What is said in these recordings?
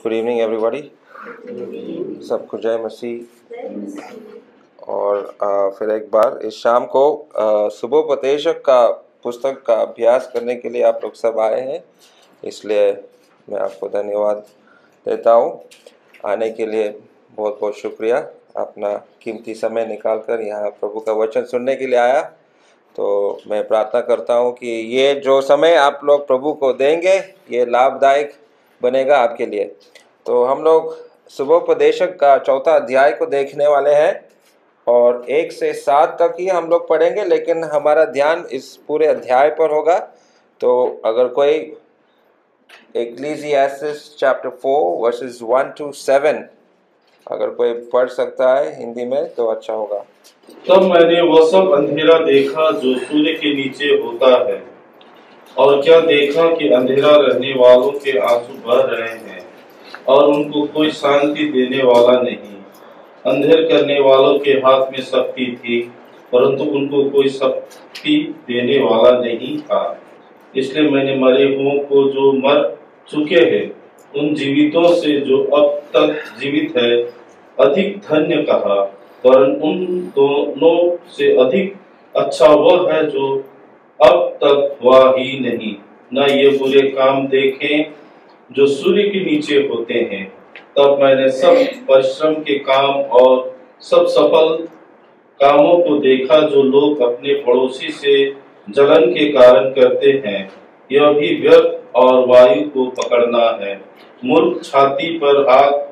Good evening everybody. सबको जय मसीह। और फिर एक बार इस शाम को सुबोपदेशक का पुस्तक का अभ्यास करने के लिए आप लोग सब आए हैं, इसलिए मैं आपको धन्यवाद देता हूँ। आने के लिए बहुत बहुत शुक्रिया। अपना कीमती समय निकालकर यहाँ प्रभु का वचन सुनने के लिए आया, तो मैं प्रार्थना करता हूँ कि ये जो समय आप लोग प्रभु को देंगे ये लाभदायक बनेगा आपके लिए। तो हम लोग सुबोपदेशक का 4 अध्याय को देखने वाले हैं और 1 से 7 तक ही हम लोग पढ़ेंगे, लेकिन हमारा ध्यान इस पूरे अध्याय पर होगा। तो अगर कोई इक्लेसियास्टिस चैप्टर 4 वर्सेस 1 to 7 अगर कोई पढ़ सकता है हिंदी में तो अच्छा होगा। तब मैंने वह सब अंधेरा देखा जो सूर्य के नीचे होता है, और क्या देखा कि अंधेरा रहने वालों के आंसू बह रहे हैं और उनको कोई शांति देने वाला नहीं। अंधेर करने वालों के हाथ में शक्ति थी, परंतु उनको कोई शक्ति देने वाला नहीं था। इसलिए मैंने मरे हुओं को जो मर चुके हैं उन जीवितों से जो अब तक जीवित है अधिक धन्य कहा, वरन उन दोनों से अधिक अच्छा वह है जो अब तक हुआ ही नहीं। न ये बुरे काम देखें जो सूर्य के नीचे होते हैं। तब मैंने सब परिश्रम के काम और सब सफल कामों को देखा जो लोग अपने पड़ोसी से जलन के कारण करते हैं। यह भी व्यर्थ और वायु को पकड़ना है। मूर्ख छाती पर हाथ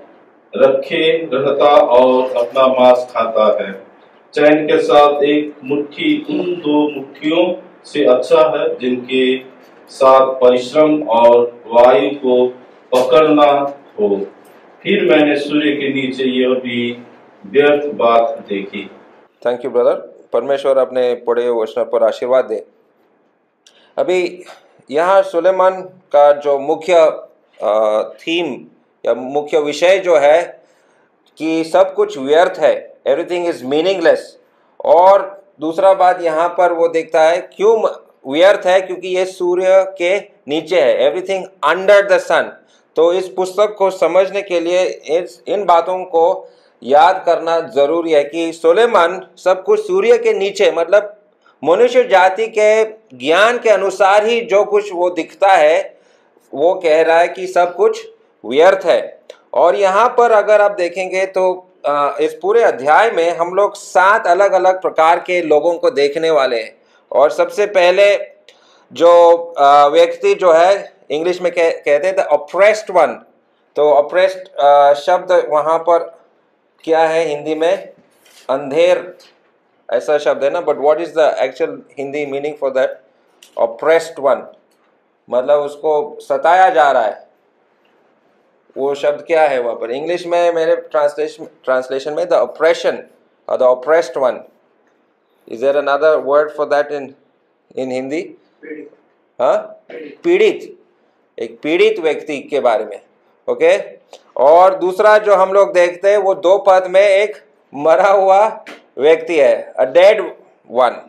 रखे रहता और अपना मांस खाता है। चैन के साथ एक मुट्ठी उन 2 मुट्ठियों से अच्छा है जिनके साथ परिश्रम और वायु को पकड़ना हो। फिर मैंने सूर्य के नीचे यह भी व्यर्थ बात देखी। Thank you brother. परमेश्वर अपने पढ़े हुए वचन पर आशीर्वाद दे। अभी यहाँ सुलेमान का जो मुख्य थीम या मुख्य विषय जो है कि सब कुछ व्यर्थ है, एवरीथिंग इज मीनिंगलेस। और दूसरा बात यहाँ पर वो देखता है क्यों व्यर्थ है, क्योंकि ये सूर्य के नीचे है, एवरीथिंग अंडर द सन। तो इस पुस्तक को समझने के लिए इन बातों को याद करना जरूरी है कि सुलेमान सब कुछ सूर्य के नीचे, मतलब मनुष्य जाति के ज्ञान के अनुसार ही जो कुछ वो दिखता है वो कह रहा है कि सब कुछ व्यर्थ है। और यहाँ पर अगर आप देखेंगे तो इस पूरे अध्याय में हम लोग 7 अलग अलग प्रकार के लोगों को देखने वाले हैं। और सबसे पहले जो व्यक्ति जो है इंग्लिश में कहते हैं द ऑप्रेस्ड वन। तो ऑप्रेस्ड शब्द वहाँ पर क्या है हिंदी में? अंधेर ऐसा शब्द है ना, but what is the actual Hindi meaning for that? Oppressed one मतलब उसको सताया जा रहा है। वो शब्द क्या है वहाँ पर इंग्लिश में? मेरे ट्रांसलेशन में द ऑप्रेशन और the oppressed one. Is there another word for that in Hindi? हाँ, पीड़ित, एक पीड़ित व्यक्ति के बारे में। ओके। और दूसरा जो हम लोग देखते हैं वो 2 पद में एक मरा हुआ व्यक्ति है, अ डेड वन,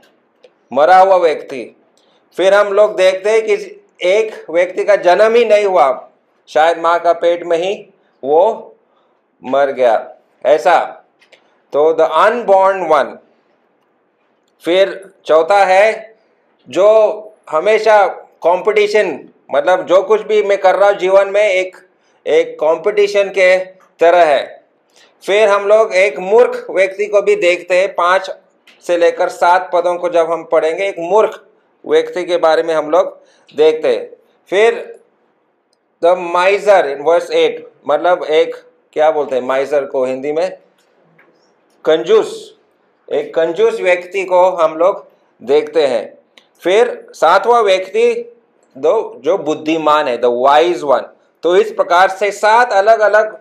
मरा हुआ व्यक्ति। फिर हम लोग देखते हैं कि एक व्यक्ति का जन्म ही नहीं हुआ, शायद माँ का पेट में ही वो मर गया, ऐसा। तो द अनबॉर्न वन। फिर चौथा है जो हमेशा कंपटीशन, मतलब जो कुछ भी मैं कर रहा हूँ जीवन में एक कंपटीशन के तरह है। फिर हम लोग एक मूर्ख व्यक्ति को भी देखते हैं। 5 से लेकर 7 पदों को जब हम पढ़ेंगे एक मूर्ख व्यक्ति के बारे में हम लोग देखते हैं। फिर द माइजर इन वर्स 8, मतलब एक क्या बोलते हैं माइजर को हिंदी में? कंजूस। एक कंजूस व्यक्ति को हम लोग देखते हैं। फिर 7वां व्यक्ति जो बुद्धिमान है, द वाइज वन। तो इस प्रकार से 7 अलग अलग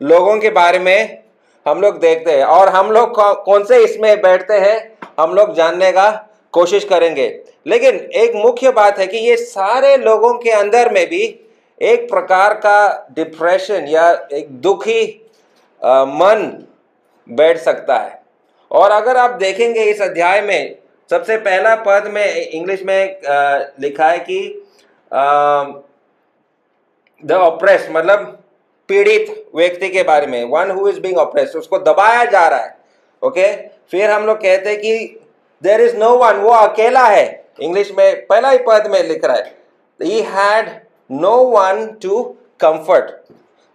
लोगों के बारे में हम लोग देखते हैं। और हम लोग कौन से इसमें बैठते हैं हम लोग जानने का कोशिश करेंगे। लेकिन एक मुख्य बात है कि ये सारे लोगों के अंदर में भी एक प्रकार का डिप्रेशन या एक दुखी मन बैठ सकता है। और अगर आप देखेंगे इस अध्याय में सबसे पहला पद में इंग्लिश में लिखा है कि द ऑप्रेस, मतलब पीड़ित व्यक्ति के बारे में, one who is being oppressed, उसको दबाया जा रहा है। ओके, फिर हम लोग कहते हैं कि देयर इज नो वन, वो अकेला है। इंग्लिश में पहला ही पद में लिख रहा है, he had no one to comfort,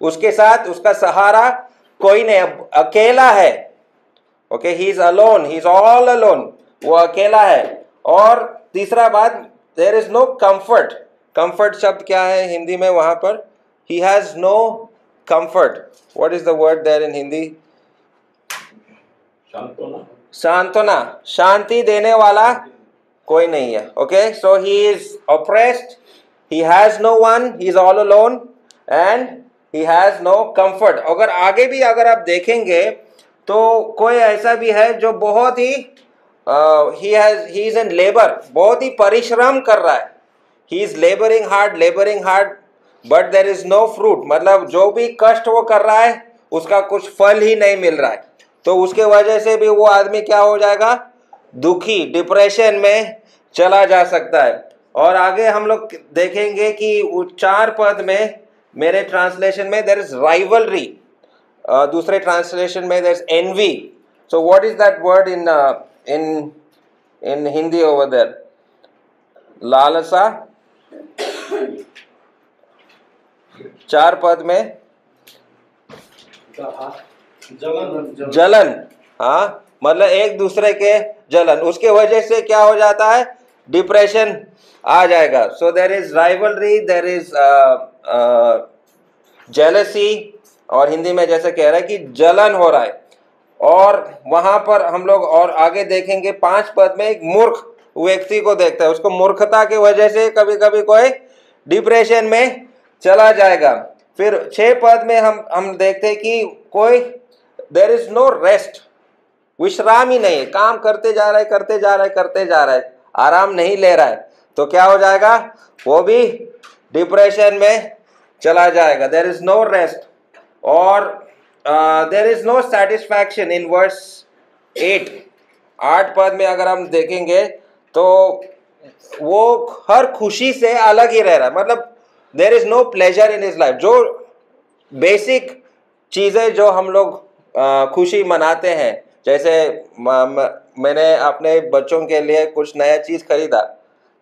उसके साथ उसका सहारा कोई नहीं, अकेला है। Okay, he is alone, he is all alone, वो अकेला है। और तीसरा बात, there is no comfort. Comfort शब्द क्या है हिंदी में वहां पर? He has no comfort. What is the word there in Hindi? सांत्वना, शांति देने वाला कोई नहीं है। Okay, so he is oppressed, he has no one, he is all alone and he has no comfort. अगर आगे भी अगर आप देखेंगे तो कोई ऐसा भी है जो बहुत ही ही इज इन लेबर, बहुत ही परिश्रम कर रहा है। He is labouring hard but there is no fruit, मतलब जो भी कष्ट वो कर रहा है उसका कुछ फल ही नहीं मिल रहा है। तो उसके वजह से भी वो आदमी क्या हो जाएगा? दुखी, डिप्रेशन में चला जा सकता है। और आगे हम लोग देखेंगे कि 4 पद में, मेरे ट्रांसलेशन में देयर इज राइवलरी, दूसरे ट्रांसलेशन में there is envy. So what is that word in Hindi over there? लालसा, 4 पद में जलन, हाँ, मतलब एक दूसरे के जलन, उसके वजह से क्या हो जाता है? डिप्रेशन आ जाएगा। So there is rivalry, there is jealousy, और हिंदी में जैसे कह रहा है कि जलन हो रहा है। और वहां पर हम लोग और आगे देखेंगे 5 पद में एक मूर्ख व्यक्ति को देखता है, उसको मूर्खता की वजह से कभी कभी कोई डिप्रेशन में चला जाएगा। फिर 6 पद में हम देखते हैं कि कोई देयर इज नो रेस्ट, विश्राम ही नहीं है, काम करते जा रहा है, आराम नहीं ले रहा है, तो क्या हो जाएगा? वो भी डिप्रेशन में चला जाएगा। देयर इज नो रेस्ट और there is no satisfaction in verse 8 पद में अगर हम देखेंगे तो वो हर खुशी से अलग ही रह रहा है, मतलब there is no pleasure in his life. जो बेसिक चीजें जो हम लोग खुशी मनाते हैं, जैसे मैंने अपने बच्चों के लिए कुछ नया चीज खरीदा,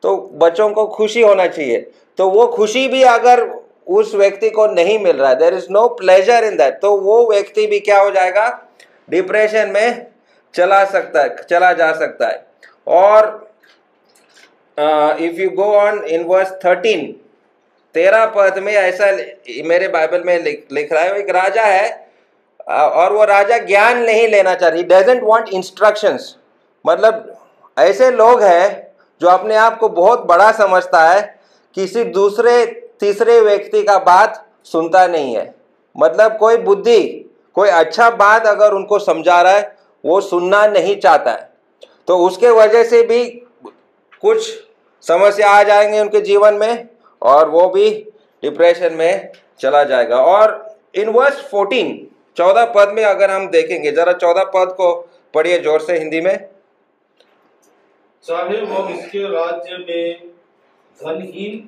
तो बच्चों को खुशी होना चाहिए, तो वो खुशी भी अगर उस व्यक्ति को नहीं मिल रहा है, there is no pleasure in that, तो वो व्यक्ति भी क्या हो जाएगा? डिप्रेशन में चला जा सकता है। और if you go on in verse 13 पद में ऐसा मेरे बाइबल में लिख रहा है, एक राजा है और वो राजा ज्ञान नहीं लेना चाहता, ही डजंट वांट इंस्ट्रक्शंस। मतलब ऐसे लोग हैं जो अपने आप को बहुत बड़ा समझता है, किसी दूसरे तीसरे व्यक्ति का बात सुनता नहीं है, मतलब कोई बुद्धि, कोई अच्छा बात अगर उनको समझा रहा है वो सुनना नहीं चाहता है, तो उसके वजह से भी कुछ समस्या आ जाएंगे उनके जीवन में और वो भी डिप्रेशन में चला जाएगा। और इन वर्स 14 पद में अगर हम देखेंगे, जरा 14 पद को पढ़िए जोर से हिंदी में। चाहे वह इसके राज्य में धनहीन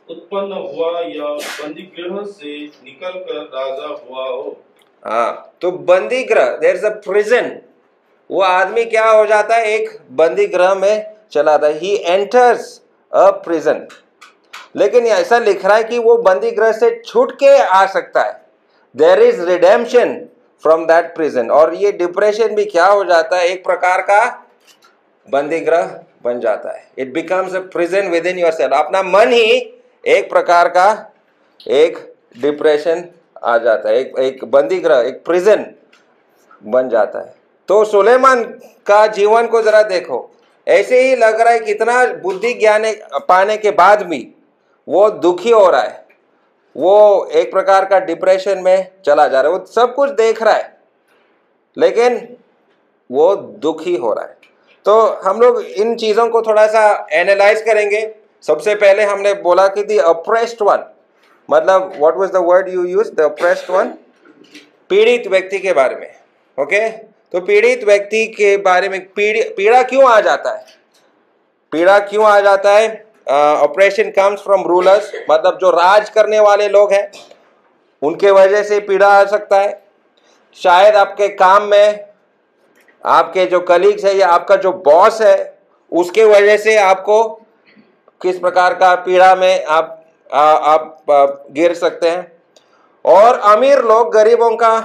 उत्पन्न हुआ या बंदीगृह से निकलकर राजा हुआ हो। हाँ, तो बंदीगृह, देयर इज अ प्रिजन, वो आदमी क्या हो जाता है? एक बंदीगृह में चला था, ही एंटर्स अ प्रिजन। लेकिन ऐसा लिख रहा है कि वो बंदीगृह से छूट के आ सकता है, there is redemption from that prison. और ये डिप्रेशन भी क्या हो जाता है? एक प्रकार का बंदीगृह बन जाता है, it becomes a prison with in yourself. अपना मन ही एक प्रकार का एक डिप्रेशन आ जाता है, एक बंदीगृह, एक प्रिजन बन जाता है। तो सुलेमान का जीवन को जरा देखो, ऐसे ही लग रहा है कितना बुद्धि ज्ञान पाने के बाद भी वो दुखी हो रहा है, वो एक प्रकार का डिप्रेशन में चला जा रहा है। वो सब कुछ देख रहा है लेकिन वो दुखी हो रहा है। तो हम लोग इन चीजों को थोड़ा सा एनालाइज करेंगे। सबसे पहले हमने बोला कि द अप्रेस्ड वन, मतलब what was the word you use? The apprised one, पीड़ित व्यक्ति के बारे में। ओके, तो पीड़ित व्यक्ति के बारे में पीड़ा क्यों आ जाता है? पीड़ा क्यों आ जाता है? ऑपरेशन कम्स फ्रॉम रूलर्स, मतलब जो राज करने वाले लोग हैं उनके वजह से पीड़ा आ सकता है। शायद आपके काम में आपके जो कलीग्स है या आपका जो बॉस है उसके वजह से आपको किस प्रकार का पीड़ा में आप गिर सकते हैं। और अमीर लोग गरीबों का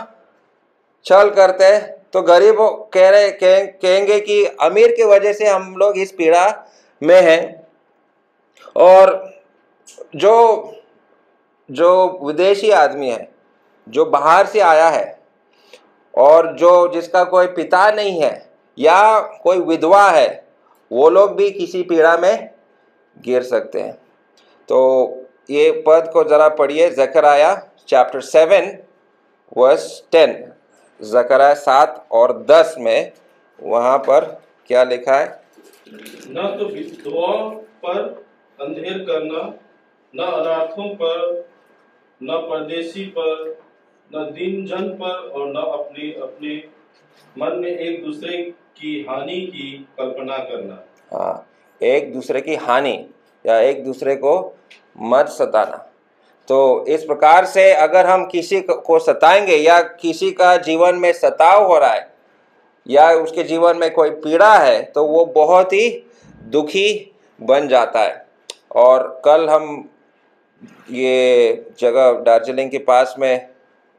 छल करते हैं तो गरीब कहेंगे कि अमीर की वजह से हम लोग इस पीड़ा में हैं। और जो विदेशी आदमी है, जो बाहर से आया है और जिसका कोई पिता नहीं है या कोई विधवा है, वो लोग भी किसी पीड़ा में गिर सकते हैं। तो ये पद को जरा पढ़िए, जकरया चैप्टर 7 वर्स 10। जकरया 7 और 10 में वहां पर क्या लिखा है? न तो विधवा पर अंधेर करना, न अनाथों पर, न परदेशी पर, न दीन जन पर, और न अपने अपने मन में एक दूसरे की हानि की कल्पना करना। हाँ, एक दूसरे की हानि या एक दूसरे को मत सताना। तो इस प्रकार से अगर हम किसी को सताएंगे या किसी का जीवन में सताव हो रहा है या उसके जीवन में कोई पीड़ा है तो वो बहुत ही दुखी बन जाता है। और कल हम ये जगह दार्जिलिंग के पास में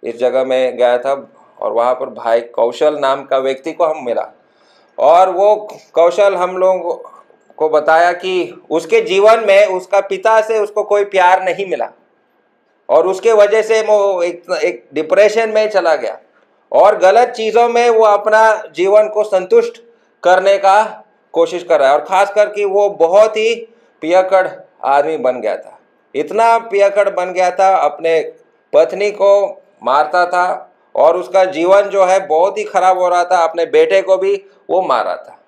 इस जगह में गया था और वहाँ पर भाई कौशल नाम का व्यक्ति को हम मिला और वो कौशल हम लोगों को बताया कि उसके जीवन में उसका पिता से उसको कोई प्यार नहीं मिला और उसके वजह से वो एक डिप्रेशन में चला गया और गलत चीज़ों में वो अपना जीवन को संतुष्ट करने का कोशिश कर रहा है। और खास करके वो बहुत ही पियक्कड़ आदमी बन गया था, इतना पियक्कड़ बन गया था, अपने पत्नी को मारता था और उसका जीवन जो है बहुत ही खराब हो रहा था, अपने बेटे को भी वो मार रहा था।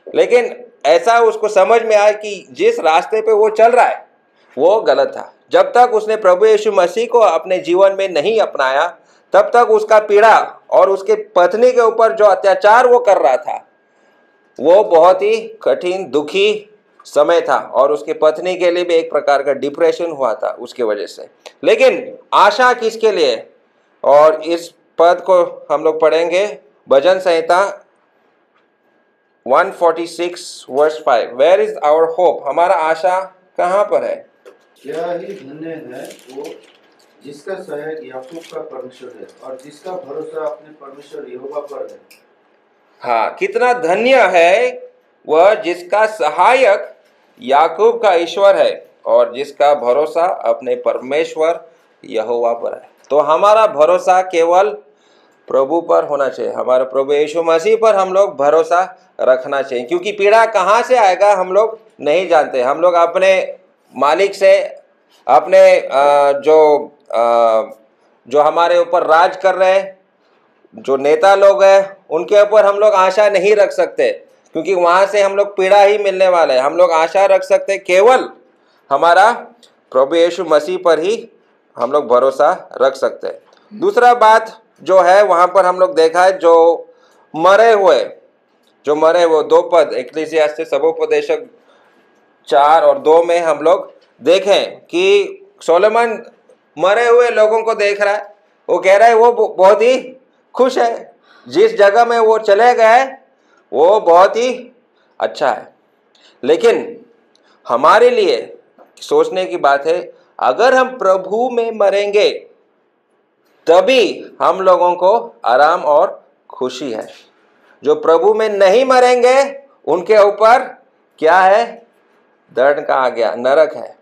लेकिन ऐसा उसको समझ में आया कि जिस रास्ते पे वो चल रहा है वो गलत था। जब तक उसने प्रभु यीशु मसीह को अपने जीवन में नहीं अपनाया तब तक उसका पीड़ा और उसके पत्नी के ऊपर जो अत्याचार वो कर रहा था वो बहुत ही कठिन दुखी समय था और उसके पत्नी के लिए भी एक प्रकार का डिप्रेशन हुआ था उसके वजह से। लेकिन आशा किसके लिए? और इस पद को हम लोग पढ़ेंगे, भजन संहिता 146 verse 5। Where is our hope? हमारा आशा कहाँ पर है? क्या ही धन्य है वो जिसका सहायक याकूब का परमेश्वर है और जिसका भरोसा अपने परमेश्वर यहोवा पर है। हाँ, कितना धन्य है वह जिसका सहायक याकूब का ईश्वर है और जिसका भरोसा अपने परमेश्वर यहोवा पर है। तो हमारा भरोसा केवल प्रभु पर होना चाहिए, हमारे प्रभु यीशु मसीह पर हम लोग भरोसा रखना चाहिए, क्योंकि पीड़ा कहाँ से आएगा हम लोग नहीं जानते। हम लोग अपने मालिक से, अपने जो हमारे ऊपर राज कर रहे हैं, जो नेता लोग हैं, उनके ऊपर हम लोग आशा नहीं रख सकते, क्योंकि वहाँ से हम लोग पीड़ा ही मिलने वाला है। हम लोग आशा रख सकते केवल हमारा प्रभु यीशु मसीह पर ही हम लोग भरोसा रख सकते हैं। दूसरा बात जो है वहाँ पर हम लोग देखा है, जो मरे हुए 2 पद इक्लेसियास्tes सबोपदेशक 4 और 2 में हम लोग देखें कि सोलोमन मरे हुए लोगों को देख रहा है। वो कह रहा है वो बहुत ही खुश है, जिस जगह में वो चले गए वो बहुत ही अच्छा है। लेकिन हमारे लिए सोचने की बात है, अगर हम प्रभु में मरेंगे तभी हम लोगों को आराम और खुशी है। जो प्रभु में नहीं मरेंगे उनके ऊपर क्या है? दर्द का आ गया, नरक है।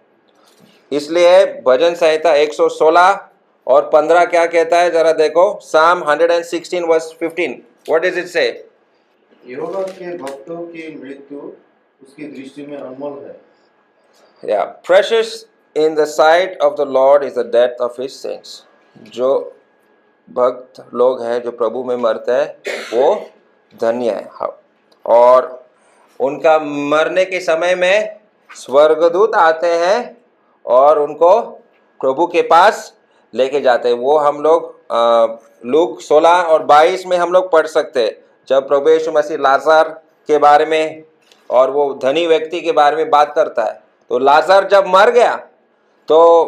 इसलिए भजन संहिता 116 और 15 क्या कहता है, जरा देखो। Psalm 116 verse 15, what does it say? यहोवा के भक्तों की मृत्यु उसकी दृष्टि में अनमोल है। या precious in the sight of the Lord is the death of his saints। जो भक्त लोग हैं जो प्रभु में मरते हैं वो धन्य है। और उनका मरने के समय में स्वर्गदूत आते हैं और उनको प्रभु के पास लेके जाते हैं। वो हम लोग लूक 16 और 22 में हम लोग पढ़ सकते हैं, जब प्रभु यीशु मसीह लाजर के बारे में और वो धनी व्यक्ति के बारे में बात करता है। तो लाजर जब मर गया तो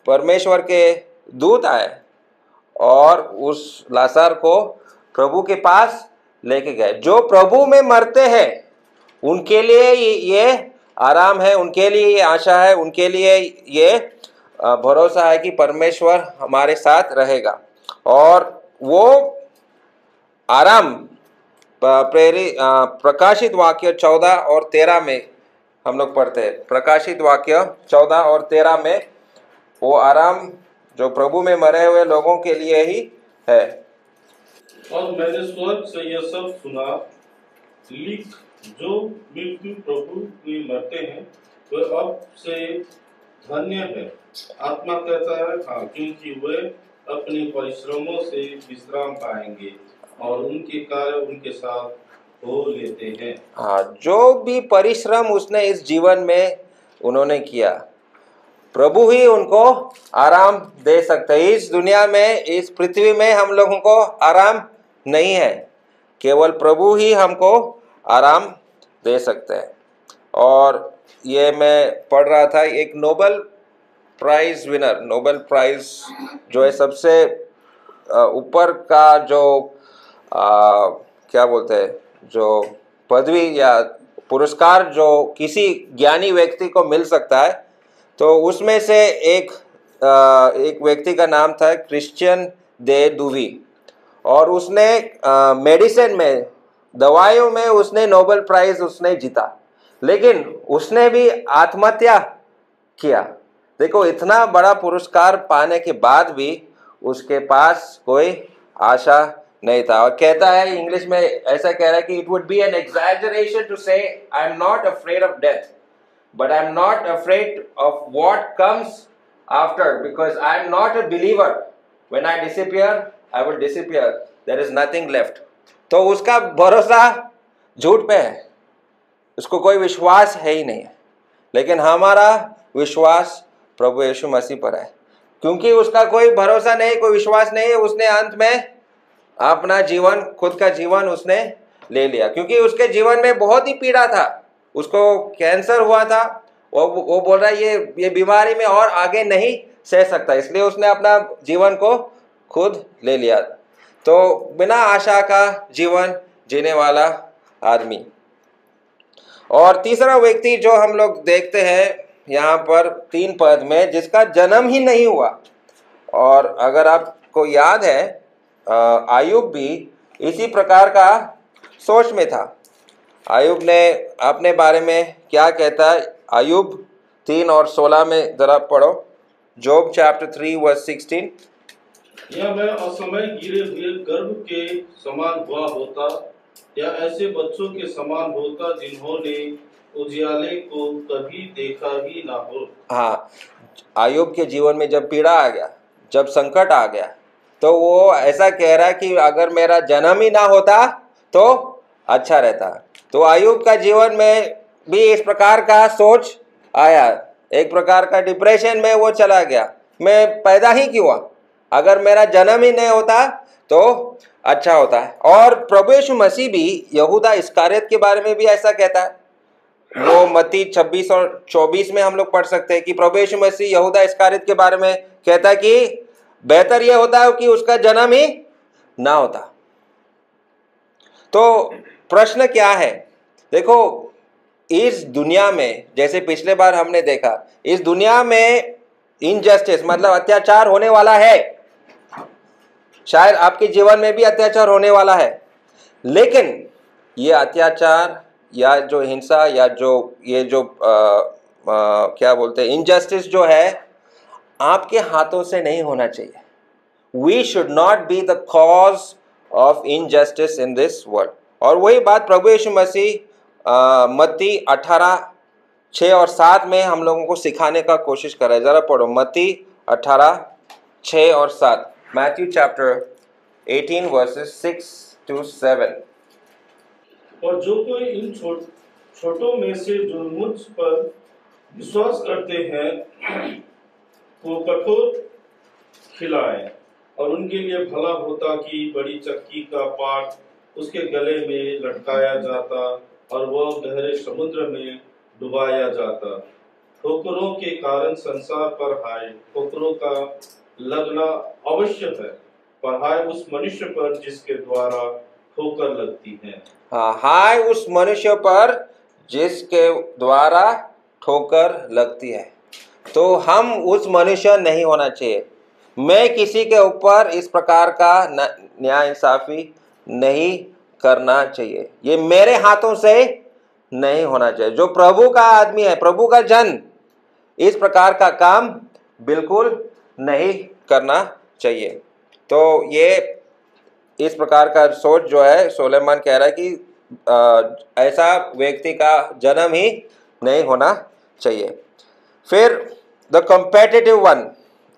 परमेश्वर के दूत आए और उस लासार को प्रभु के पास लेके गए। जो प्रभु में मरते हैं उनके लिए ये आराम है, उनके लिए ये आशा है, उनके लिए ये भरोसा है कि परमेश्वर हमारे साथ रहेगा। और वो आराम प्रकाशित वाक्य 14 और 13 में हम लोग पढ़ते हैं। प्रकाशित वाक्य 14 और 13 में वो आराम जो प्रभु में मरे हुए लोगों के लिए ही है। और मैंने स्वर्ग से यह सब सुना, लिख, जो मृत्यु प्रभु में मरते हैं वे अब से धन्य है। आत्मा कहता है हाँ, क्योंकि वे अपने परिश्रमों से विश्राम पाएंगे और उनके कार्य उनके साथ हो लेते हैं। हाँ, जो भी परिश्रम उसने इस जीवन में उन्होंने किया, प्रभु ही उनको आराम दे सकते हैं। इस दुनिया में, इस पृथ्वी में हम लोगों को आराम नहीं है, केवल प्रभु ही हमको आराम दे सकते हैं। और ये मैं पढ़ रहा था, एक Nobel prize winner, Nobel prize जो है सबसे ऊपर का जो क्या बोलते हैं, जो पदवी या पुरस्कार जो किसी ज्ञानी व्यक्ति को मिल सकता है, तो उसमें से एक व्यक्ति का नाम था क्रिश्चियन दे दुवी। और उसने मेडिसिन में, दवाइयों में उसने नोबेल प्राइज उसने जीता, लेकिन उसने भी आत्महत्या किया। देखो, इतना बड़ा पुरस्कार पाने के बाद भी उसके पास कोई आशा नहीं था। और कहता है, इंग्लिश में ऐसा कह रहा है कि it would be an exaggeration to say I am not afraid of death, but I am not afraid of what comes after, because I am not a believer. When I disappear, I will disappear. There is nothing left. तो उसका भरोसा झूठ पे है, उसको कोई विश्वास है ही नहीं है। लेकिन हमारा विश्वास प्रभु यीशु मसीह पर है, क्योंकि उसका कोई भरोसा नहीं, कोई विश्वास नहीं है। उसने अंत में अपना जीवन, खुद का जीवन उसने ले लिया, क्योंकि उसके जीवन में बहुत ही पीड़ा था। उसको कैंसर हुआ था। वो बोल रहा है ये बीमारी में और आगे नहीं सह सकता, इसलिए उसने अपना जीवन को खुद ले लिया। तो बिना आशा का जीवन जीने वाला आदमी। और तीसरा व्यक्ति जो हम लोग देखते हैं यहाँ पर 3 पद में, जिसका जन्म ही नहीं हुआ। और अगर आपको याद है, आयुब भी इसी प्रकार का सोच में था। आयुब ने अपने बारे में क्या कहता है, आयुब 3 और 16 में जरा पढ़ो। जोब चैप्टर 3 वर्स 16। या मैं असमय गिरे हुए गर्भ के समान हुआ होता, या ऐसे बच्चों के समान होता जिन्होंने उजियाले को कभी देखा ही ना हो। हाँ, आयुब के जीवन में जब पीड़ा आ गया, जब संकट आ गया, तो वो ऐसा कह रहा है कि अगर मेरा जन्म ही ना होता तो अच्छा रहता। तो आयुब का जीवन में भी इस प्रकार का सोच आया, एक प्रकार का डिप्रेशन में वो चला गया। मैं पैदा ही क्यों हुआ, अगर मेरा जन्म ही नहीं होता तो अच्छा होता है। और प्रभु यीशु मसीह भी यहूदा इस्कारियत के बारे में भी ऐसा कहता है। वो मत्ती 26 और 24 में हम लोग पढ़ सकते हैं कि प्रभु यीशु मसीह यहूदा इस्कारियत के बारे में कहता है कि बेहतर यह होता है कि उसका जन्म ही ना होता। तो प्रश्न क्या है, देखो, इस दुनिया में, जैसे पिछले बार हमने देखा, इस दुनिया में इनजस्टिस मतलब अत्याचार होने वाला है। शायद आपके जीवन में भी अत्याचार होने वाला है, लेकिन ये अत्याचार या जो हिंसा या जो ये जो क्या बोलते हैं, इनजस्टिस जो है, आपके हाथों से नहीं होना चाहिए। We should not be the cause of injustice in this world. और वही बात प्रभु यीशु मसीह मत्ती 18:6 और 7 में हम लोगों को सिखाने का कोशिश कर रहा है। जरा पढ़ो, मत्ती 18:6 और 7। Matthew chapter 18 versus 6 to 7। और जो कोई इन छोटों में से जो मुझ पर विश्वास करते हैं वो कठोर खिलाए, और उनके लिए भला होता कि बड़ी चक्की का पाट उसके गले में लटकाया जाता और वह गहरे समुद्र में डुबाया जाता। ठोकरों के कारण संसार पर हाय, ठोकरों का लगना अवश्य है, पर हाय उस मनुष्य पर जिसके द्वारा ठोकर लगती है। हाँ, हाय उस मनुष्य पर जिसके द्वारा ठोकर लगती है। तो हम उस मनुष्य नहीं होना चाहिए। मैं किसी के ऊपर इस प्रकार का न्याय इंसाफी नहीं करना चाहिए। ये मेरे हाथों से नहीं होना चाहिए। जो प्रभु का आदमी है, प्रभु का जन, इस प्रकार का काम बिल्कुल नहीं करना चाहिए। तो ये इस प्रकार का सोच जो है, सुलेमान कह रहा है कि ऐसा व्यक्ति का जन्म ही नहीं होना चाहिए। फिर द कॉम्पिटिटिव वन,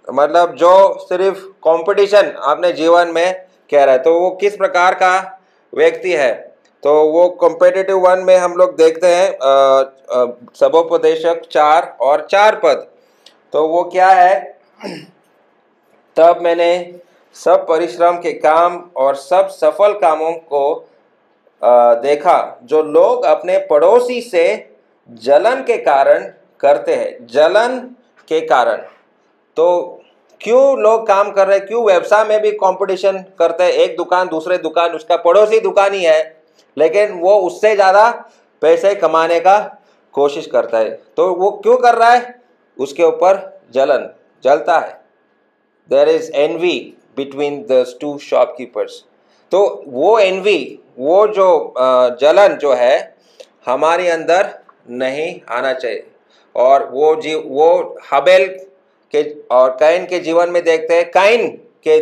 मतलब जो सिर्फ कंपटीशन अपने जीवन में कह रहा है, तो वो किस प्रकार का व्यक्ति है। तो वो कॉम्पिटिटिव वन में हम लोग देखते हैं सबोपदेशक 4 और 4 पद। तो वो क्या है, तब मैंने सब परिश्रम के काम और सब सफल कामों को देखा जो लोग अपने पड़ोसी से जलन के कारण करते हैं। जलन के कारण, तो क्यों लोग काम कर रहे हैं, क्यों व्यवसाय में भी कंपटीशन करते हैं। एक दुकान दूसरे दुकान, उसका पड़ोसी दुकान ही है, लेकिन वो उससे ज़्यादा पैसे कमाने का कोशिश करता है। तो वो क्यों कर रहा है, उसके ऊपर जलन जलता है। There is envy between the two shopkeepers. तो वो एनवी, वो जो जलन जो है हमारे अंदर नहीं आना चाहिए। और वो हबेल के और कैन के जीवन में देखते हैं। कैन के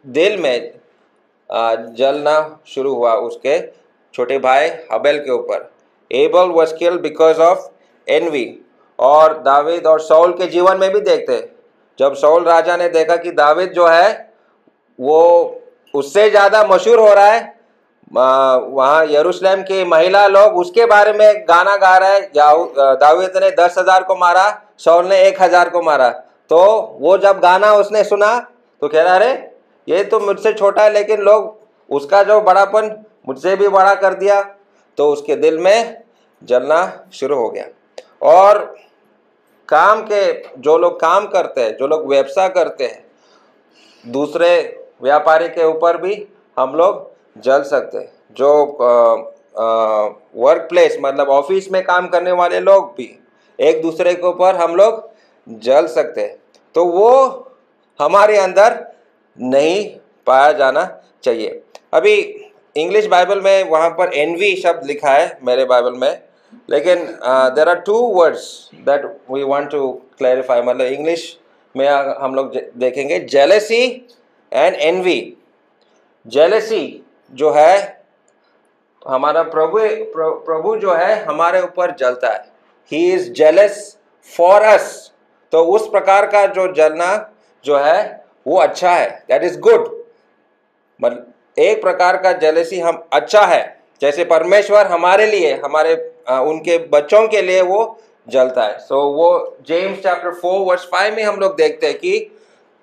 दिल में जलना शुरू हुआ उसके छोटे भाई हबेल के ऊपर। Abel was killed because of envy. और दावीद और शाऊल के जीवन में भी देखते हैं। जब शाऊल राजा ने देखा कि दावीद जो है वो उससे ज़्यादा मशहूर हो रहा है, वहाँ यरूशलेम की महिला लोग उसके बारे में गाना गा रहे हैं। दावीद ने 10,000 को मारा, शाऊल ने 1,000 को मारा। तो वो जब गाना उसने सुना तो कह रहा, अरे ये तो मुझसे छोटा है, लेकिन लोग उसका जो बड़ापन मुझसे भी बड़ा कर दिया। तो उसके दिल में जलना शुरू हो गया। और काम के जो लोग काम करते हैं, जो लोग व्यवसाय करते हैं, दूसरे व्यापारी के ऊपर भी हम लोग जल सकते हैं। जो वर्क प्लेस मतलब ऑफिस में काम करने वाले लोग भी एक दूसरे के ऊपर हम लोग जल सकते हैं। तो वो हमारे अंदर नहीं पाया जाना चाहिए। अभी इंग्लिश बाइबल में वहाँ पर एनवी शब्द लिखा है मेरे बाइबल में, लेकिन there are 2 words that we want to clarify. मतलब इंग्लिश में हम लोग देखेंगे जेलेसी एंड एनवी। जेलेसी जो है हमारा प्रभु जो है हमारे ऊपर जलता है। He is jealous for us. तो उस प्रकार का जो जलना जो है वो अच्छा है, दैट इज गुड। मतलब एक प्रकार का जेलेसी हम अच्छा है, जैसे परमेश्वर हमारे लिए, हमारे उनके बच्चों के लिए वो जलता है। सो वो जेम्स चैप्टर 4 वर्स 5 में हम लोग देखते हैं कि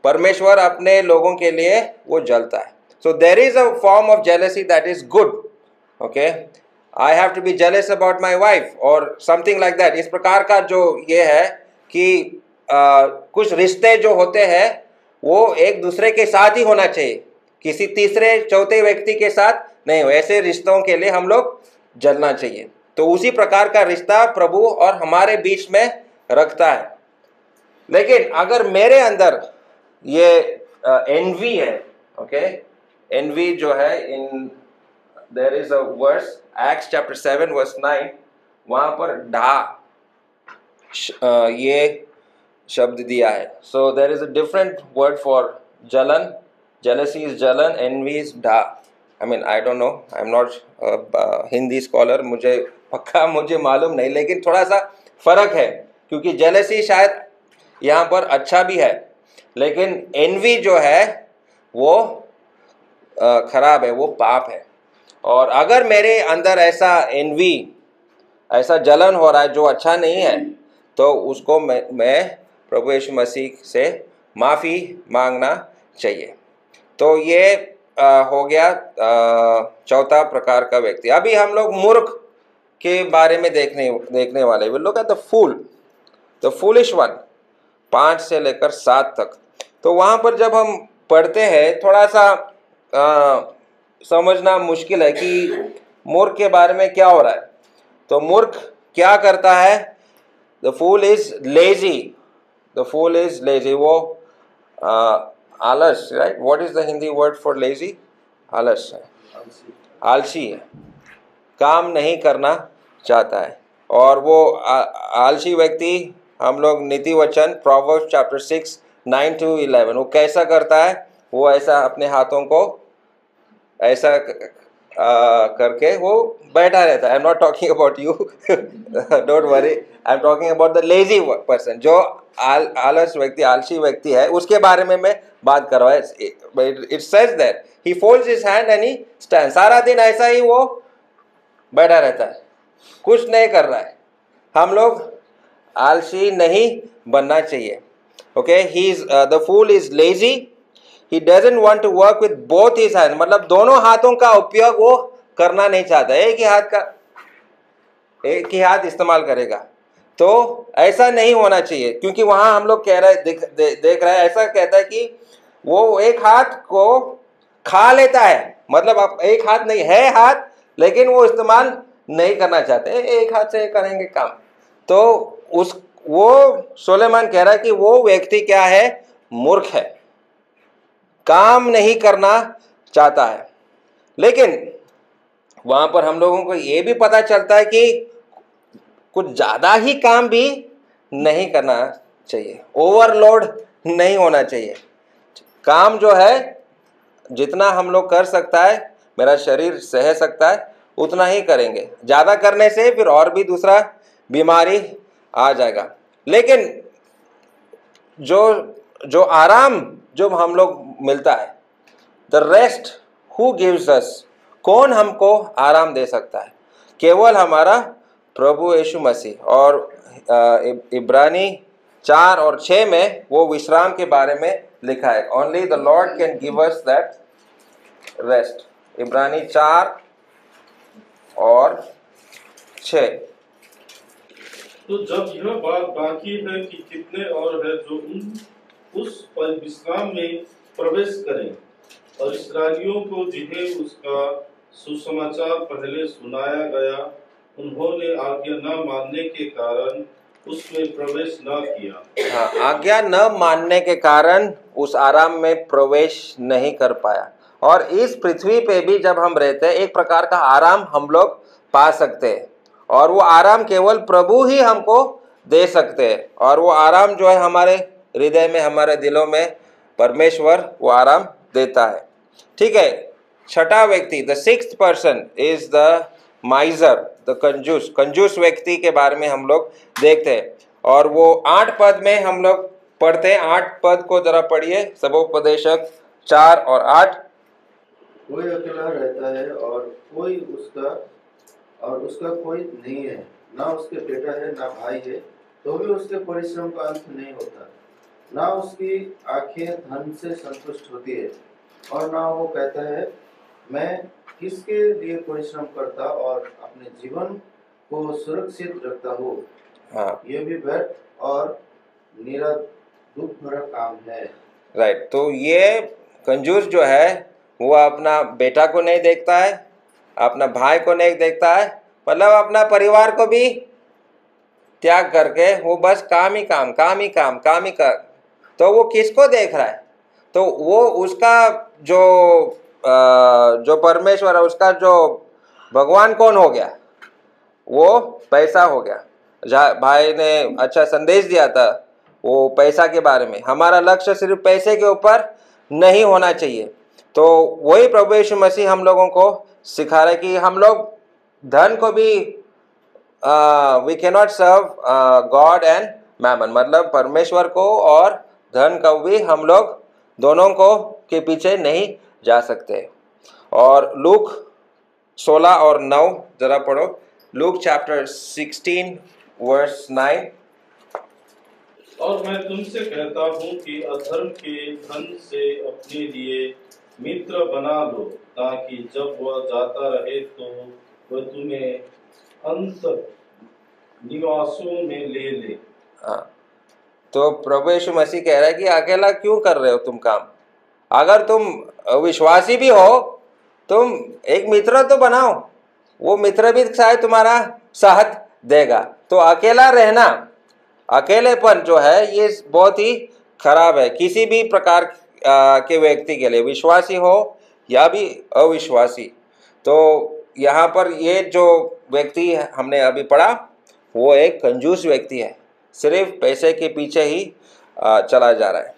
परमेश्वर अपने लोगों के लिए वो जलता है। So there is a form of jealousy that is good. Okay, I have to be jealous about my wife और समथिंग लाइक दैट। इस प्रकार का जो ये है कि कुछ रिश्ते जो होते हैं वो एक दूसरे के साथ ही होना चाहिए, किसी तीसरे चौथे व्यक्ति के साथ नहीं हो। ऐसे रिश्तों के लिए हम लोग जलना चाहिए। तो उसी प्रकार का रिश्ता प्रभु और हमारे बीच में रखता है। लेकिन अगर मेरे अंदर ये एनवी है, ओके, एनवी जो है, in there is a verse Acts chapter 7 verse 9, वहां पर ये शब्द दिया है। So there is a different word for जलन। जेलसी इज जलन, एनवी इज डा। I mean I don't know, I am not Hindi scholar, मुझे पक्का मुझे मालूम नहीं, लेकिन थोड़ा सा फर्क है। क्योंकि जेलसी शायद यहाँ पर अच्छा भी है, लेकिन एनवी जो है वो खराब है, वो पाप है। और अगर मेरे अंदर ऐसा एनवी, ऐसा जलन हो रहा है जो अच्छा नहीं है, तो उसको मैं प्रभु यीशु मसीह से माफ़ी मांगना चाहिए। तो ये हो गया चौथा प्रकार का व्यक्ति। अभी हम लोग मूर्ख के बारे में देखने वाले। Will look at the fool, the foolish one, 5 से लेकर 7 तक। तो वहाँ पर जब हम पढ़ते हैं थोड़ा सा समझना मुश्किल है कि मूर्ख के बारे में क्या हो रहा है। तो मूर्ख क्या करता है? The fool is lazy, the fool is lazy, वो आलस, right? What is the Hindi word for lazy? आलस है, आलसी है, काम नहीं करना चाहता है। और वो आलसी व्यक्ति, हम लोग नीति वचन प्रोवर्ब्स चैप्टर 6 9 to 11, वो कैसा करता है? वो ऐसा अपने हाथों को ऐसा करके वो बैठा रहता है। आई am not talking about you, don't worry, I am talking about the lazy person, जो आलस व्यक्ति, आलसी व्यक्ति है, उसके बारे में मैं बात कर रहा हूँ। It says that he folds his hand and he stand, सारा दिन ऐसा ही वो बैठा रहता है, कुछ नहीं कर रहा है। हम लोग आलसी नहीं बनना चाहिए। Okay, he is the fool is lazy, he doesn't want to work with both his hands, मतलब दोनों हाथों का उपयोग वो करना नहीं चाहता, एक ही हाथ इस्तेमाल करेगा। तो ऐसा नहीं होना चाहिए, क्योंकि वहां हम लोग कह रहे देख रहे हैं, ऐसा कहता है कि वो एक हाथ को खा लेता है, मतलब अब एक हाथ नहीं है हाथ, लेकिन वो इस्तेमाल नहीं करना चाहते, एक हाथ से करेंगे काम। तो वो सुलेमान कह रहा है कि वो व्यक्ति क्या है? मूर्ख है, काम नहीं करना चाहता है। लेकिन वहां पर हम लोगों को ये भी पता चलता है कि कुछ ज्यादा ही काम भी नहीं करना चाहिए, ओवरलोड नहीं होना चाहिए। काम जो है जितना हम लोग कर सकता है, मेरा शरीर सह सकता है, उतना ही करेंगे। ज्यादा करने से फिर और भी दूसरा बीमारी आ जाएगा। लेकिन जो आराम जो हम लोग मिलता है, the rest who gives us, कौन हमको आराम दे सकता है? केवल हमारा प्रभु यीशु मसीह। और इब्रानी 4 और 6 में वो विश्राम के बारे में लिखा है, only the Lord can give us that rest. इब्रानी 4 और 6। तो जब यह बात बाकी है कि कितने और है जो उस विश्राम में प्रवेश करें, और इस्राएलियों को जिन्हें उसका सुसमाचार पहले सुनाया गया, उन्होंने आज्ञा न मानने के कारण उसमें प्रवेश न किया। हाँ, आज्ञा न मानने के कारण उस आराम में प्रवेश नहीं कर पाया। और इस पृथ्वी पे भी जब हम रहते हैं, एक प्रकार का आराम हम लोग पा सकते हैं, और वो आराम केवल प्रभु ही हमको दे सकते हैं। और वो आराम जो है हमारे हृदय में, हमारे दिलों में परमेश्वर वो आराम देता है। ठीक है, छठा व्यक्ति, the sixth person is the माइजर, the कंजूस व्यक्ति के बारे में हम लोग देखते हैं। और वो 8 पद में हम लोग पढ़ते हैं। 8 पद को जरा पढ़िए, सबोपदेशक 4 और 8। कोई अकेला रहता है और उसका कोई नहीं है, ना उसके बेटा है ना भाई है, तो भी उसके परिश्रम का अंत नहीं होता। ना उसकी आंखें धन से संतुष्ट होती है, और ना वो कहता है मैं किसके लिए परिश्रम करता और अपने जीवन को सुरक्षित रखता हूँ। हाँ, ये भी व्यर्थ और निरा दुख भरा काम है। राइट। तो ये कंजूस जो है वो अपना बेटा को नहीं देखता है, अपना भाई को नहीं देखता है, मतलब अपना परिवार को भी त्याग करके वो बस काम ही कर। तो वो किसको देख रहा है? तो वो उसका जो परमेश्वर है, उसका जो भगवान कौन हो गया? वो पैसा हो गया। भाई ने अच्छा संदेश दिया था वो पैसा के बारे में। हमारा लक्ष्य सिर्फ पैसे के ऊपर नहीं होना चाहिए। तो वही प्रभु यीशु मसीह हम लोगों को सिखा रहा है कि हम लोग धन को भी we cannot serve God and mammon, मतलब परमेश्वर को और धन को भी हम लोग दोनों को के पीछे नहीं जा सकते। और लूक 16 और 9 जरा पढ़ो। Luke chapter 16 verse 9। और मैं तुमसे कहता हूँ कि अधर्म के धन से अपने लिए मित्र बना लो, ताकि जब वह जाता रहे तो वह तुम्हें अंत निवासों में ले ले। हाँ, तो प्रभु यीशु मसीह कह रहा है कि अकेला क्यों कर रहे हो तुम काम? अगर तुम विश्वासी भी हो, तुम एक मित्र तो बनाओ, वो मित्र भी शायद तुम्हारा साथ देगा। तो अकेला रहना, अकेलेपन जो है ये बहुत ही खराब है किसी भी प्रकार के व्यक्ति के लिए, विश्वासी हो या भी अविश्वासी। तो यहाँ पर ये जो व्यक्ति हमने अभी पढ़ा वो एक कंजूस व्यक्ति है, सिर्फ पैसे के पीछे ही चला जा रहा है।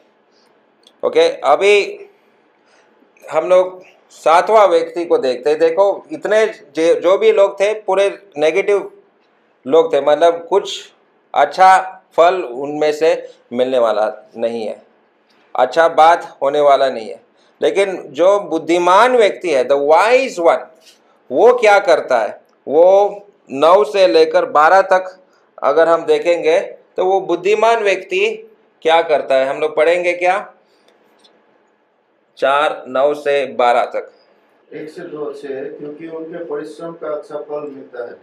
ओके, अभी हम लोग 7वां व्यक्ति को देखते हैं। देखो, इतने जो भी लोग थे पूरे नेगेटिव लोग थे, मतलब कुछ अच्छा फल उनमें से मिलने वाला नहीं है, अच्छा बात होने वाला नहीं है। लेकिन जो बुद्धिमान व्यक्ति है, द वाइज वन, वो क्या करता है, वो 9 से लेकर 12 तक अगर हम देखेंगे तो वो बुद्धिमान व्यक्ति क्या करता है, हम लोग पढ़ेंगे क्या, 4, 9 से 12 तक। 1 से 2 अच्छे हैं, क्योंकि उनके परिश्रम का अच्छा फल मिलता है।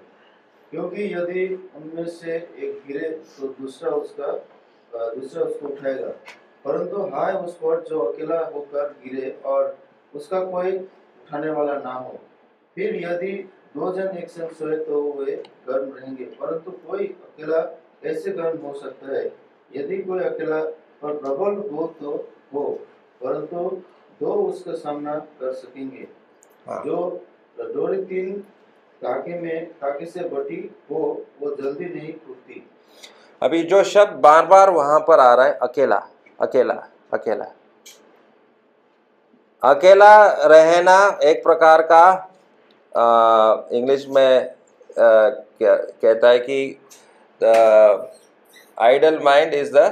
क्योंकि यदि उनमें से एक गिरे तो दूसरा उसको उठाएगा, परंतु हाय उस पर जो अकेला होकर गिरे और उसका कोई उठाने वाला ना हो। फिर यदि 2 जन एक संग सोए तो वे गर्म रहेंगे, परंतु कोई अकेला कैसे गर्म हो सकता है। यदि कोई अकेला और प्रबल हो तो हो, परंतु 2 उसका सामना कर सकेंगे। हाँ। जो डोरी 3 ताकि से बटी हो, वो जल्दी नहीं टूटती। अभी जो शब्द बार बार वहां पर आ रहा है, अकेला अकेला अकेला, अकेला रहना एक प्रकार का इंग्लिश में क्या कहता है कि the idle mind is the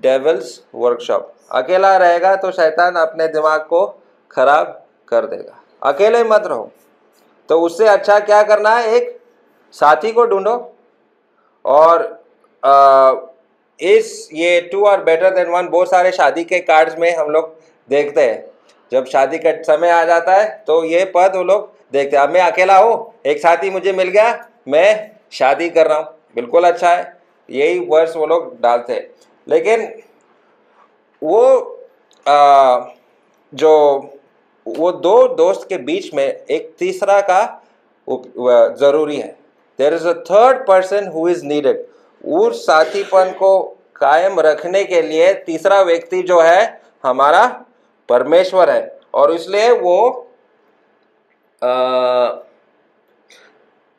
devil's workshop. अकेला रहेगा तो शैतान अपने दिमाग को खराब कर देगा। अकेले मत रहो, तो उससे अच्छा क्या करना है, एक साथी को ढूंढो। और ये 2 आर बेटर देन 1 बहुत सारे शादी के कार्ड्स में हम लोग देखते हैं। जब शादी का समय आ जाता है तो ये पद वो लोग देखते हैं, अब मैं अकेला हूँ, एक साथी मुझे मिल गया, मैं शादी कर रहा हूँ, बिल्कुल अच्छा है, यही वर्ष वो लोग डालते हैं। लेकिन वो 2 दोस्त के बीच में एक तीसरा का जरूरी है। There is a third person who is needed. उस साथीपन को कायम रखने के लिए तीसरा व्यक्ति जो है हमारा परमेश्वर है। और इसलिए वो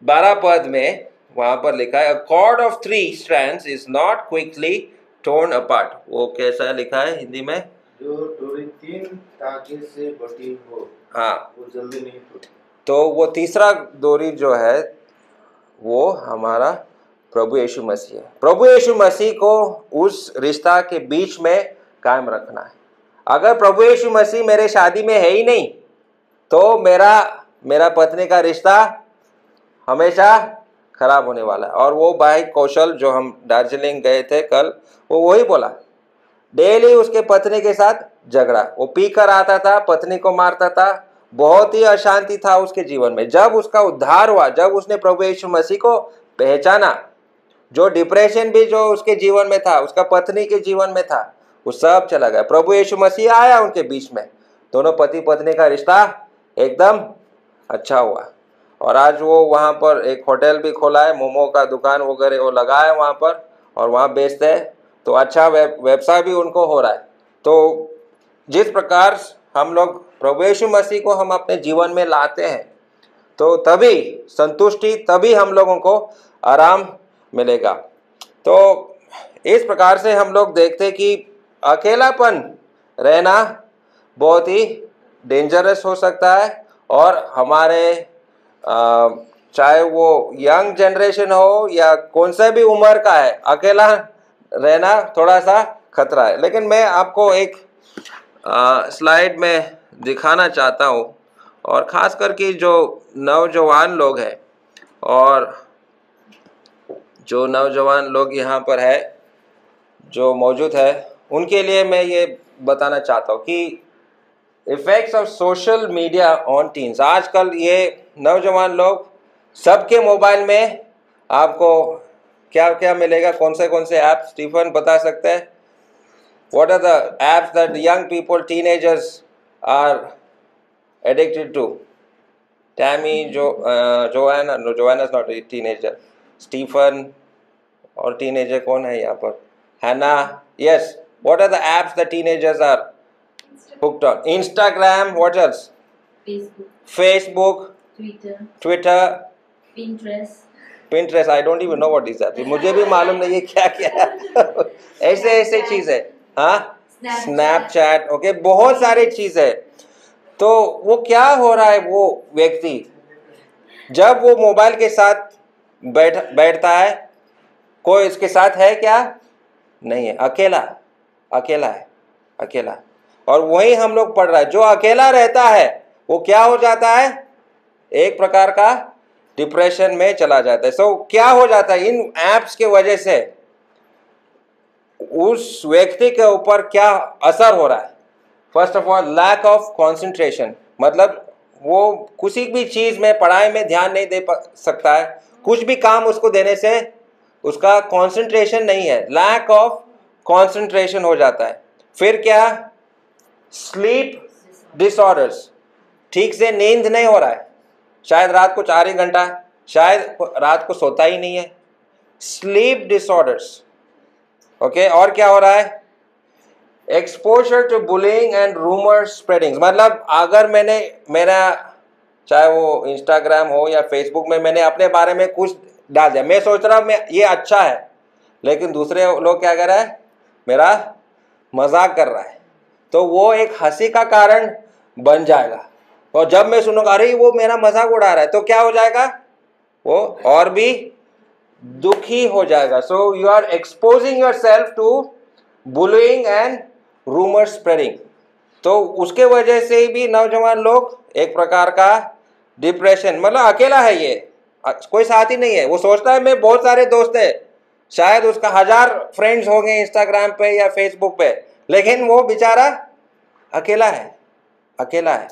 12 पद में वहां पर लिखा है, अ cord of 3 strands is not quickly torn apart। वो कैसा लिखा है हिंदी में, जो डोरी 3 तागे से बटी हो, हाँ, वो जल्दी नहीं टूटती। तो वो तीसरा डोरी जो है वो हमारा प्रभु यीशु मसीह है। प्रभु यीशु मसीह को उस रिश्ता के बीच में कायम रखना है। अगर प्रभु यीशु मसीह मेरे शादी में है ही नहीं तो मेरा पत्नी का रिश्ता हमेशा खराब होने वाला है। और वो भाई कौशल जो हम दार्जिलिंग गए थे कल, वो वही बोला, डेली उसके पत्नी के साथ झगड़ा, वो पी कर आता था, पत्नी को मारता था, बहुत ही अशांति था उसके जीवन में। जब उसका उद्धार हुआ, जब उसने प्रभु यीशु मसीह को पहचाना, जो डिप्रेशन भी जो उसके जीवन में था, उसका पत्नी के जीवन में था, वो सब चला गया। प्रभु यीशु मसीह आया उनके बीच में, दोनों पति पत्नी का रिश्ता एकदम अच्छा हुआ। और आज वो वहाँ पर एक होटल भी खोला है, मोमो का दुकान वगैरह वो लगा है वहाँ पर, और वहाँ बेचते हैं, तो अच्छा व्यवसाय भी उनको हो रहा है। तो जिस प्रकार हम लोग प्रभु यीशु मसीह को हम अपने जीवन में लाते हैं, तो तभी संतुष्टि, तभी हम लोगों को आराम मिलेगा। तो इस प्रकार से हम लोग देखते कि अकेलापन रहना बहुत ही डेंजरस हो सकता है। और हमारे चाहे वो यंग जनरेशन हो या कौन सा भी उम्र का है, अकेला रहना थोड़ा सा खतरा है। लेकिन मैं आपको एक स्लाइड में दिखाना चाहता हूँ, और ख़ास करके जो नौजवान लोग हैं, और जो नौजवान लोग यहाँ पर है जो मौजूद है, उनके लिए मैं ये बताना चाहता हूँ कि effects of social media on teens. आजकल ये नौजवान लोग सबके मोबाइल में आपको क्या क्या मिलेगा, कौन से ऐप, स्टीफन बता सकते हैं? What are the apps that the young people, teenagers are addicted to? Tammy, Joanna, no, Joanna is not a teenager. Stephen, और teenager कौन है यहाँ पर? Hannah, yes. What are the apps that teenagers are hooked on? Instagram, what else? Facebook, Twitter, Pinterest. I don't even know what is that. मुझे भी मालूम नहीं है क्या क्या है। ऐसे ऐसे चीज़ है, हाँ, Snapchat, ओके, बहुत सारी चीज़ है। तो वो क्या हो रहा है, वो व्यक्ति जब वो मोबाइल के साथ बैठता है, कोई इसके साथ है क्या? नहीं है, अकेला है, अकेला। और वही हम लोग पढ़ रहा है, जो अकेला रहता है वो क्या हो जाता है? एक प्रकार का डिप्रेशन में चला जाता है। सो क्या हो जाता है इन एप्स के वजह से? उस व्यक्ति के ऊपर क्या असर हो रहा है? First of all, lack of concentration, मतलब वो किसी भी चीज़ में, पढ़ाई में ध्यान नहीं दे सकता है, कुछ भी काम उसको देने से उसका कंसंट्रेशन नहीं है, लैक ऑफ कंसंट्रेशन हो जाता है। फिर क्या? स्लीप डिसऑर्डर्स, ठीक से नींद नहीं हो रहा है, शायद रात को 4 ही घंटा, शायद रात को सोता ही नहीं है, स्लीप डिसऑर्डर्स, ओके। और क्या हो रहा है? Exposure to bullying and rumour spreading, मतलब अगर मेरा चाहे वो इंस्टाग्राम हो या फेसबुक में मैंने अपने बारे में कुछ डाल दिया, मैं सोच रहा मैं ये अच्छा है, लेकिन दूसरे लोग क्या कर रहा है? मेरा मजाक कर रहा है, तो वो एक हंसी का कारण बन जाएगा। और जब मैं सुनूंगा अरे वो मेरा मजाक उड़ा रहा है, तो क्या हो जाएगा? वो और भी दुखी हो जाएगा। So you are exposing yourself to bullying and rumour spreading. तो उसके वजह से भी नौजवान लोग एक प्रकार का डिप्रेशन, मतलब अकेला है, ये कोई साथी नहीं है। वो सोचता है मैं बहुत सारे दोस्त है, शायद उसका 1000 फ्रेंड्स होंगे इंस्टाग्राम पे या फेसबुक पे, लेकिन वो बेचारा अकेला है।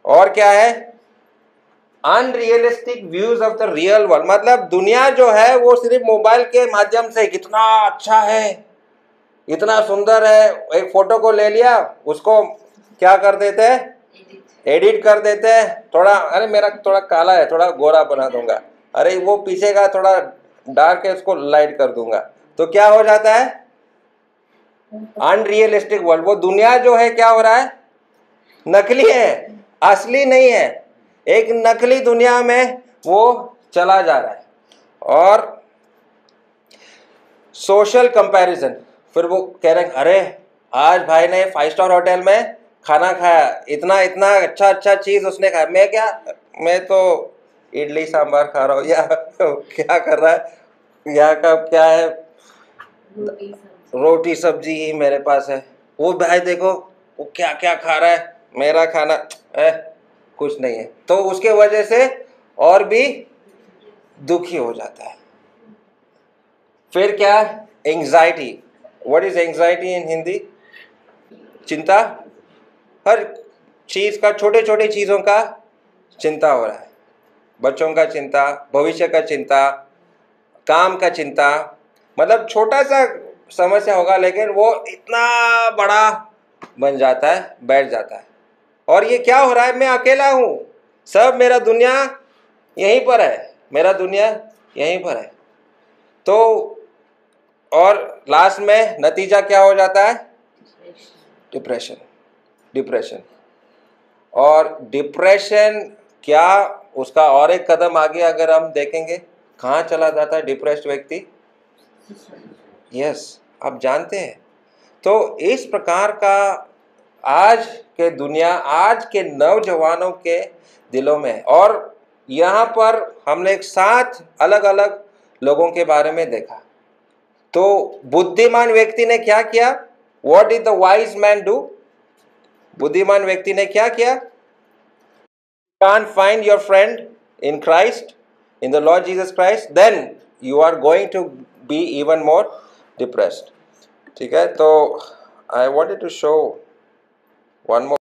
और क्या है? Unrealistic views of the real world, मतलब दुनिया जो है वो सिर्फ मोबाइल के माध्यम से कितना अच्छा है, इतना सुंदर है, एक फोटो को ले लिया, उसको क्या कर देते हैं? एडिट कर देते हैं, थोड़ा अरे मेरा थोड़ा काला है, थोड़ा गोरा बना दूंगा, अरे वो पीछे का थोड़ा डार्क है, उसको लाइट कर दूंगा, तो क्या हो जाता है? Unrealistic world. वो दुनिया जो है क्या हो रहा है? नकली है, असली नहीं है, एक नकली दुनिया में वो चला जा रहा है। और सोशल कंपैरिजन, फिर वो कह रहे हैं अरे आज भाई ने 5 स्टार होटल में खाना खाया, इतना इतना अच्छा चीज उसने खाया, मैं तो इडली सांभर खा रहा हूँ, या क्या कर रहा है, यहाँ का क्या है, रोटी सब्जी ही मेरे पास है, वो भाई देखो वो क्या क्या खा रहा है, मेरा खाना कुछ नहीं है। तो उसके वजह से और भी दुखी हो जाता है। फिर क्या? एंजाइटी। व्हाट इज एंजाइटी इन हिंदी? चिंता, हर चीज का, छोटे छोटे चीजों का चिंता हो रहा है, बच्चों का चिंता, भविष्य का चिंता, काम का चिंता, मतलब छोटा सा समस्या होगा लेकिन वो इतना बड़ा बन जाता है, बैठ जाता है। और ये क्या हो रहा है? मैं अकेला हूँ, सब मेरा दुनिया यहीं पर है, मेरा दुनिया यहीं पर है। तो और लास्ट में नतीजा क्या हो जाता है? डिप्रेशन। और डिप्रेशन क्या, उसका और एक कदम आगे अगर हम देखेंगे, कहाँ चला जाता है डिप्रेस्ड व्यक्ति? यस, आप जानते हैं। तो इस प्रकार का आज के दुनिया, आज के नौजवानों के दिलों में। और यहाँ पर हमने 7 अलग अलग लोगों के बारे में देखा। तो बुद्धिमान व्यक्ति ने क्या किया? What did the wise man do? बुद्धिमान व्यक्ति ने क्या किया? Can't find your friend in Christ, in the Lord Jesus Christ, then you are going to be even more depressed. ठीक है, तो I wanted to show one more